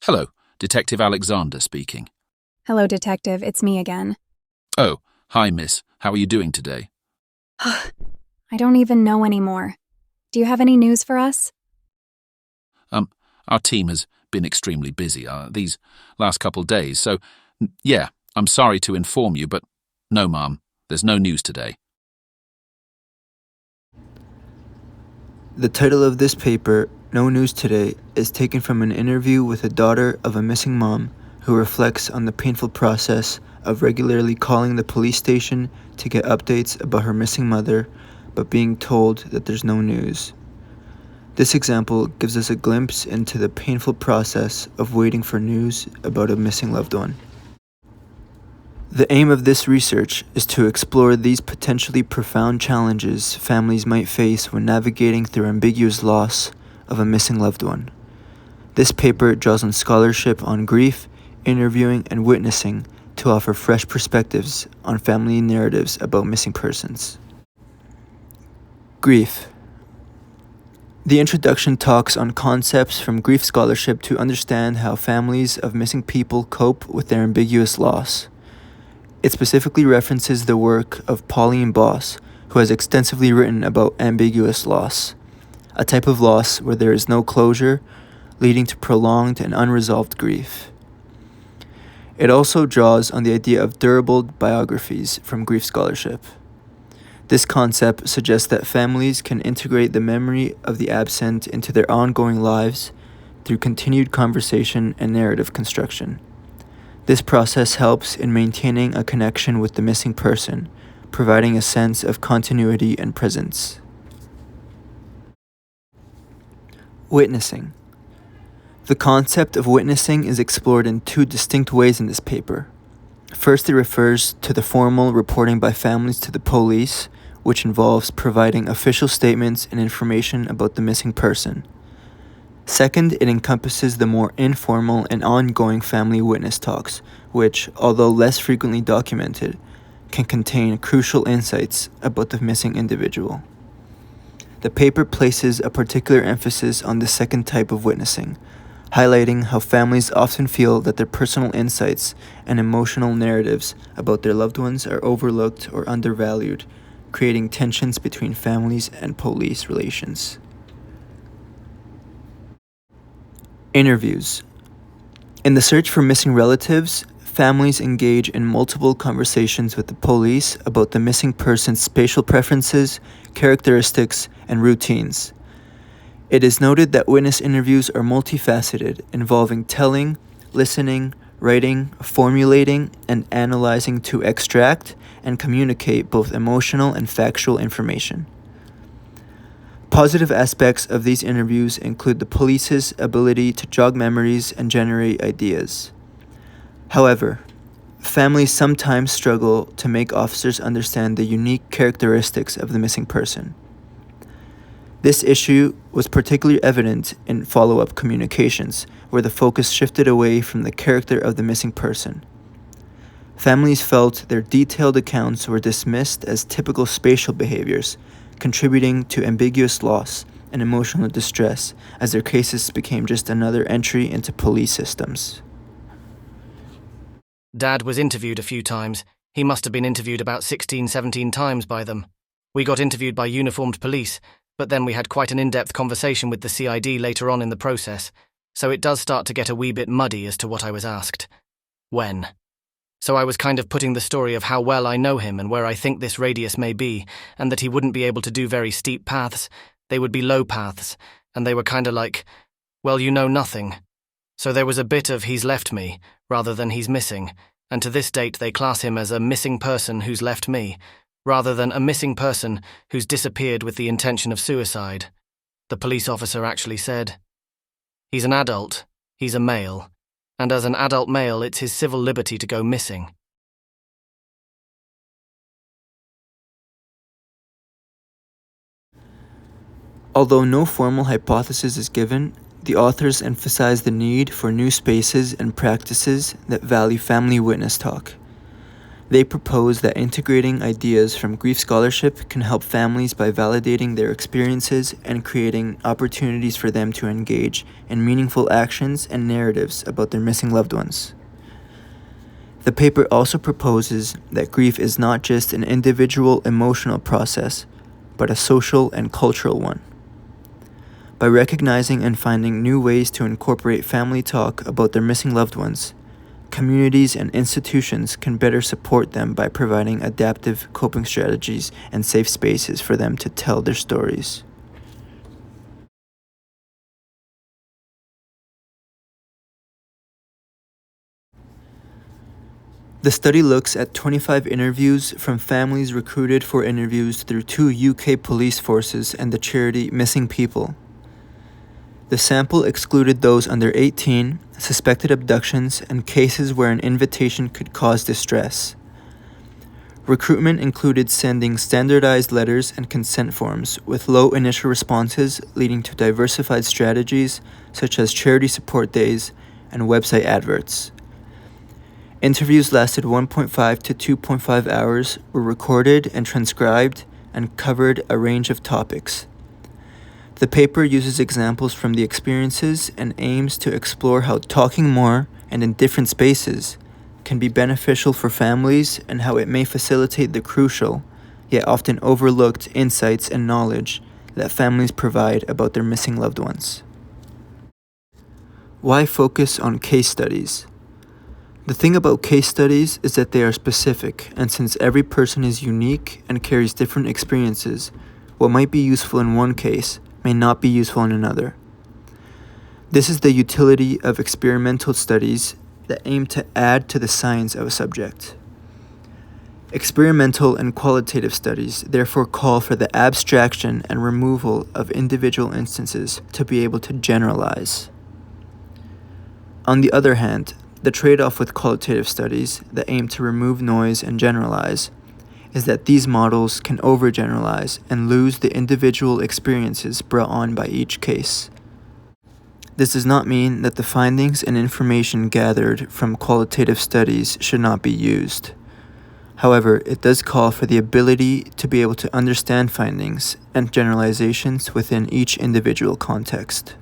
Hello, Detective Alexander speaking. Hello, Detective. It's me again. Oh, hi, miss. How are you doing today? I don't even know anymore. Do you have any news for us? Our team has been extremely busy these last couple days, so, yeah, I'm sorry to inform you, but no, Mom, there's no news today. The title of this paper, No News Today, is taken from an interview with a daughter of a missing mom who reflects on the painful process of regularly calling the police station to get updates about her missing mother, but being told that there's no news. This example gives us a glimpse into the painful process of waiting for news about a missing loved one. The aim of this research is to explore these potentially profound challenges families might face when navigating through ambiguous loss of a missing loved one. This paper draws on scholarship on grief, interviewing, and witnessing to offer fresh perspectives on family narratives about missing persons. Grief. The introduction talks on concepts from grief scholarship to understand how families of missing people cope with their ambiguous loss. It specifically references the work of Pauline Boss, who has extensively written about ambiguous loss, a type of loss where there is no closure, leading to prolonged and unresolved grief. It also draws on the idea of durable biographies from grief scholarship. This concept suggests that families can integrate the memory of the absent into their ongoing lives through continued conversation and narrative construction. This process helps in maintaining a connection with the missing person, providing a sense of continuity and presence. Witnessing. The concept of witnessing is explored in two distinct ways in this paper. First, it refers to the formal reporting by families to the police, which involves providing official statements and information about the missing person. Second, it encompasses the more informal and ongoing family witness talks, which, although less frequently documented, can contain crucial insights about the missing individual. The paper places a particular emphasis on the second type of witnessing, highlighting how families often feel that their personal insights and emotional narratives about their loved ones are overlooked or undervalued, creating tensions between families and police relations. Interviews. In the search for missing relatives, families engage in multiple conversations with the police about the missing person's spatial preferences, characteristics, and routines. It is noted that witness interviews are multifaceted, involving telling, listening, writing, formulating, and analyzing to extract and communicate both emotional and factual information. Positive aspects of these interviews include the police's ability to jog memories and generate ideas. However, families sometimes struggle to make officers understand the unique characteristics of the missing person. This issue was particularly evident in follow-up communications, where the focus shifted away from the character of the missing person. Families felt their detailed accounts were dismissed as typical spatial behaviors, contributing to ambiguous loss and emotional distress as their cases became just another entry into police systems. Dad was interviewed a few times. He must have been interviewed about 16, 17 times by them. We got interviewed by uniformed police, but then we had quite an in-depth conversation with the CID later on in the process, so it does start to get a wee bit muddy as to what I was asked. When? So I was kind of putting the story of how well I know him and where I think this radius may be, and that he wouldn't be able to do very steep paths, they would be low paths, and they were kind of like, well, you know nothing. So there was a bit of he's left me, rather than he's missing, and to this date they class him as a missing person who's left me, rather than a missing person who's disappeared with the intention of suicide. The police officer actually said, he's an adult, he's a male, and as an adult male it's his civil liberty to go missing. Although no formal hypothesis is given, the authors emphasize the need for new spaces and practices that value family witness talk. They propose that integrating ideas from grief scholarship can help families by validating their experiences and creating opportunities for them to engage in meaningful actions and narratives about their missing loved ones. The paper also proposes that grief is not just an individual emotional process, but a social and cultural one. By recognizing and finding new ways to incorporate family talk about their missing loved ones, communities and institutions can better support them by providing adaptive coping strategies and safe spaces for them to tell their stories. The study looks at 25 interviews from families recruited for interviews through 2 UK police forces and the charity Missing People. The sample excluded those under 18, suspected abductions, and cases where an invitation could cause distress. Recruitment included sending standardized letters and consent forms with low initial responses, leading to diversified strategies such as charity support days and website adverts. Interviews lasted 1.5 to 2.5 hours, were recorded and transcribed, and covered a range of topics. The paper uses examples from the experiences and aims to explore how talking more and in different spaces can be beneficial for families and how it may facilitate the crucial, yet often overlooked insights and knowledge that families provide about their missing loved ones. Why focus on case studies? The thing about case studies is that they are specific, and since every person is unique and carries different experiences, what might be useful in one case may not be useful in another. This is the utility of experimental studies that aim to add to the science of a subject. Experimental and qualitative studies therefore call for the abstraction and removal of individual instances to be able to generalize. On the other hand, the trade-off with qualitative studies that aim to remove noise and generalize is that these models can overgeneralize and lose the individual experiences brought on by each case. This does not mean that the findings and information gathered from qualitative studies should not be used. However, it does call for the ability to be able to understand findings and generalizations within each individual context.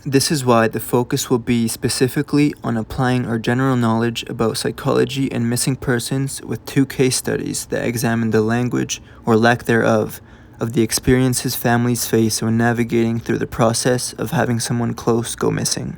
This is why the focus will be specifically on applying our general knowledge about psychology and missing persons with 2 case studies that examine the language, or lack thereof, of the experiences families face when navigating through the process of having someone close go missing.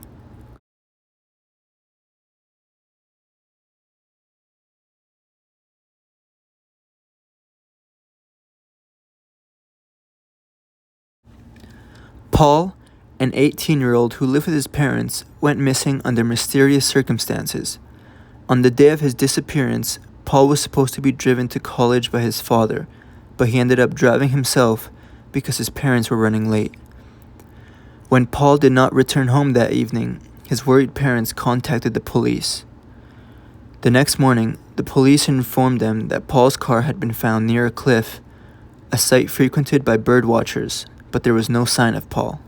Paul, an 18-year-old who lived with his parents, went missing under mysterious circumstances. On the day of his disappearance, Paul was supposed to be driven to college by his father, but he ended up driving himself because his parents were running late. When Paul did not return home that evening, his worried parents contacted the police. The next morning, the police informed them that Paul's car had been found near a cliff, a site frequented by bird watchers, but there was no sign of Paul.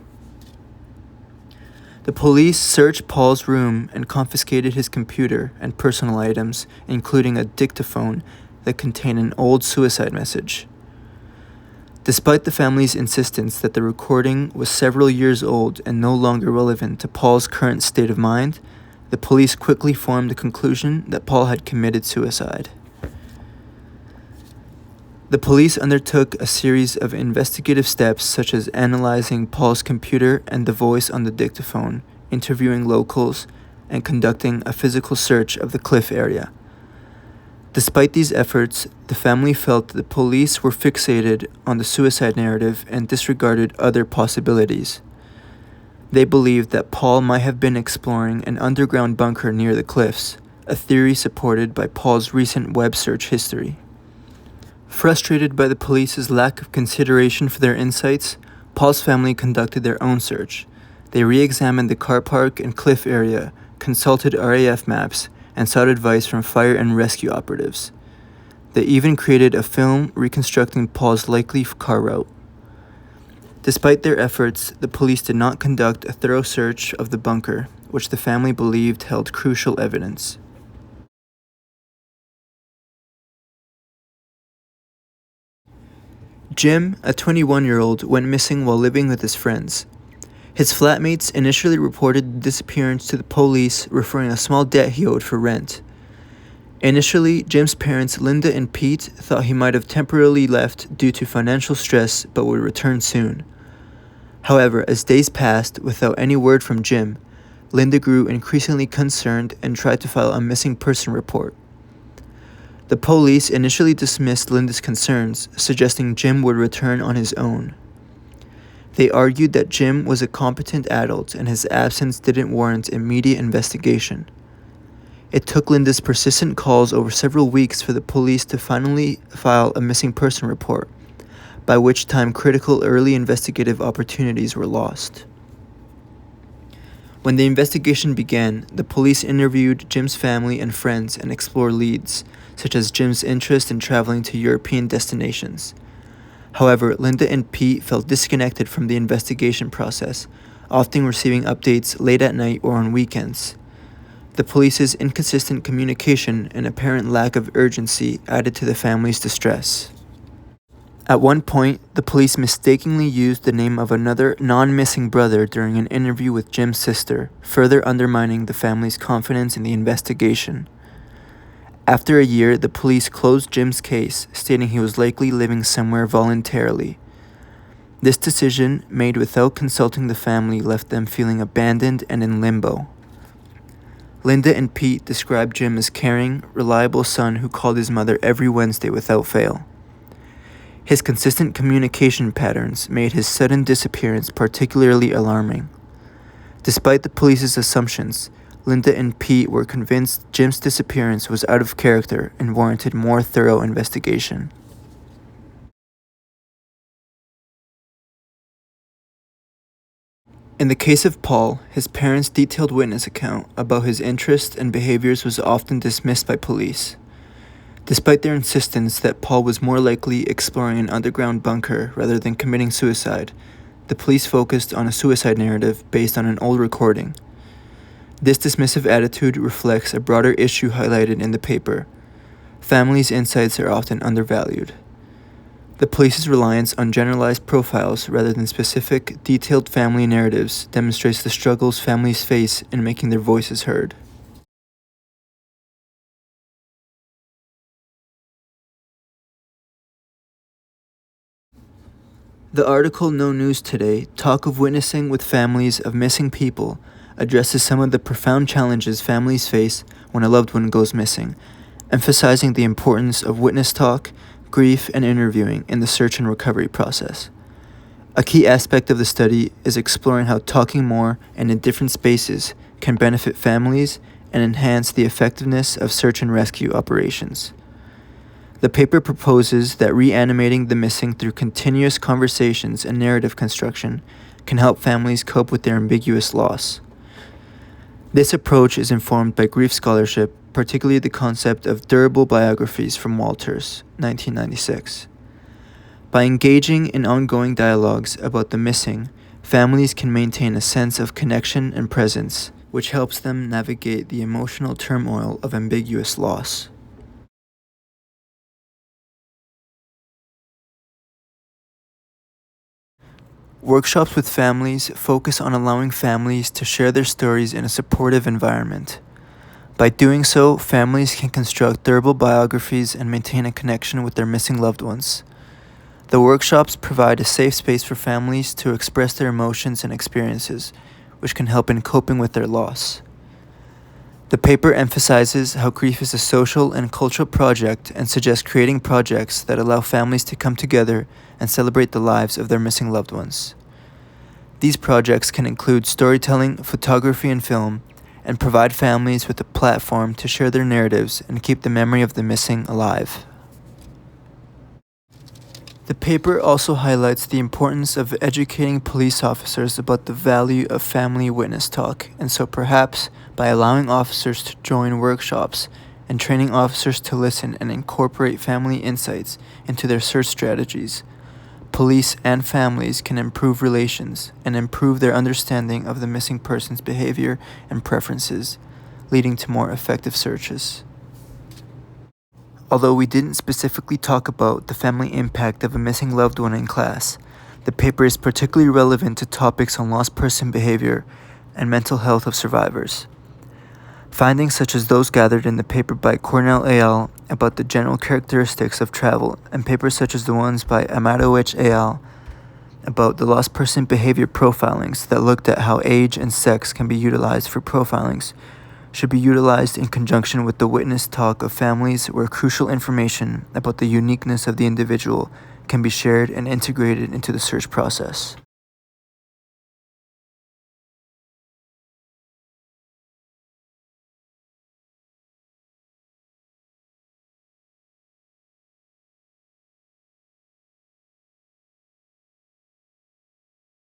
The police searched Paul's room and confiscated his computer and personal items, including a dictaphone that contained an old suicide message. Despite the family's insistence that the recording was several years old and no longer relevant to Paul's current state of mind, the police quickly formed the conclusion that Paul had committed suicide. The police undertook a series of investigative steps such as analyzing Paul's computer and the voice on the dictaphone, interviewing locals, and conducting a physical search of the cliff area. Despite these efforts, the family felt the police were fixated on the suicide narrative and disregarded other possibilities. They believed that Paul might have been exploring an underground bunker near the cliffs, a theory supported by Paul's recent web search history. Frustrated by the police's lack of consideration for their insights, Paul's family conducted their own search. They re-examined the car park and cliff area, consulted RAF maps, and sought advice from fire and rescue operatives. They even created a film reconstructing Paul's likely car route. Despite their efforts, the police did not conduct a thorough search of the bunker, which the family believed held crucial evidence. Jim, a 21-year-old, went missing while living with his friends. His flatmates initially reported the disappearance to the police, referring a small debt he owed for rent. Initially, Jim's parents, Linda and Pete, thought he might have temporarily left due to financial stress but would return soon. However, as days passed without any word from Jim, Linda grew increasingly concerned and tried to file a missing person report. The police initially dismissed Linda's concerns, suggesting Jim would return on his own. They argued that Jim was a competent adult and his absence didn't warrant immediate investigation. It took Linda's persistent calls over several weeks for the police to finally file a missing person report, by which time critical early investigative opportunities were lost. When the investigation began, the police interviewed Jim's family and friends and explored leads, such as Jim's interest in traveling to European destinations. However, Linda and Pete felt disconnected from the investigation process, often receiving updates late at night or on weekends. The police's inconsistent communication and apparent lack of urgency added to the family's distress. At one point, the police mistakenly used the name of another non-missing brother during an interview with Jim's sister, further undermining the family's confidence in the investigation. After a year, the police closed Jim's case, stating he was likely living somewhere voluntarily. This decision, made without consulting the family, left them feeling abandoned and in limbo. Linda and Pete described Jim as caring, reliable son who called his mother every Wednesday without fail. His consistent communication patterns made his sudden disappearance particularly alarming. Despite the police's assumptions, Linda and Pete were convinced Jim's disappearance was out of character and warranted more thorough investigation. In the case of Paul, his parents' detailed witness account about his interests and behaviors was often dismissed by police. Despite their insistence that Paul was more likely exploring an underground bunker rather than committing suicide, the police focused on a suicide narrative based on an old recording. This dismissive attitude reflects a broader issue highlighted in the paper. Families' insights are often undervalued. The police's reliance on generalized profiles rather than specific, detailed family narratives demonstrates the struggles families face in making their voices heard. The article No News Today, Talk of Witnessing with Families of Missing People, addresses some of the profound challenges families face when a loved one goes missing, emphasizing the importance of witness talk, grief, and interviewing in the search and recovery process. A key aspect of the study is exploring how talking more and in different spaces can benefit families and enhance the effectiveness of search and rescue operations. The paper proposes that reanimating the missing through continuous conversations and narrative construction can help families cope with their ambiguous loss. This approach is informed by grief scholarship, particularly the concept of durable biographies from Walters, 1996. By engaging in ongoing dialogues about the missing, families can maintain a sense of connection and presence, which helps them navigate the emotional turmoil of ambiguous loss. Workshops with families focus on allowing families to share their stories in a supportive environment. By doing so, families can construct durable biographies and maintain a connection with their missing loved ones. The workshops provide a safe space for families to express their emotions and experiences, which can help in coping with their loss. The paper emphasizes how grief is a social and cultural project and suggests creating projects that allow families to come together and celebrate the lives of their missing loved ones. These projects can include storytelling, photography, and film, and provide families with a platform to share their narratives and keep the memory of the missing alive. The paper also highlights the importance of educating police officers about the value of family witness talk, and so perhaps by allowing officers to join workshops and training officers to listen and incorporate family insights into their search strategies, police and families can improve relations and improve their understanding of the missing person's behavior and preferences, leading to more effective searches. Although we didn't specifically talk about the family impact of a missing loved one in class, the paper is particularly relevant to topics on lost person behavior and mental health of survivors. Findings such as those gathered in the paper by Cornell et al. About the general characteristics of travel, and papers such as the ones by Amadowicz et al. About the lost person behavior profilings that looked at how age and sex can be utilized for profilings, should be utilized in conjunction with the witness talk of families where crucial information about the uniqueness of the individual can be shared and integrated into the search process.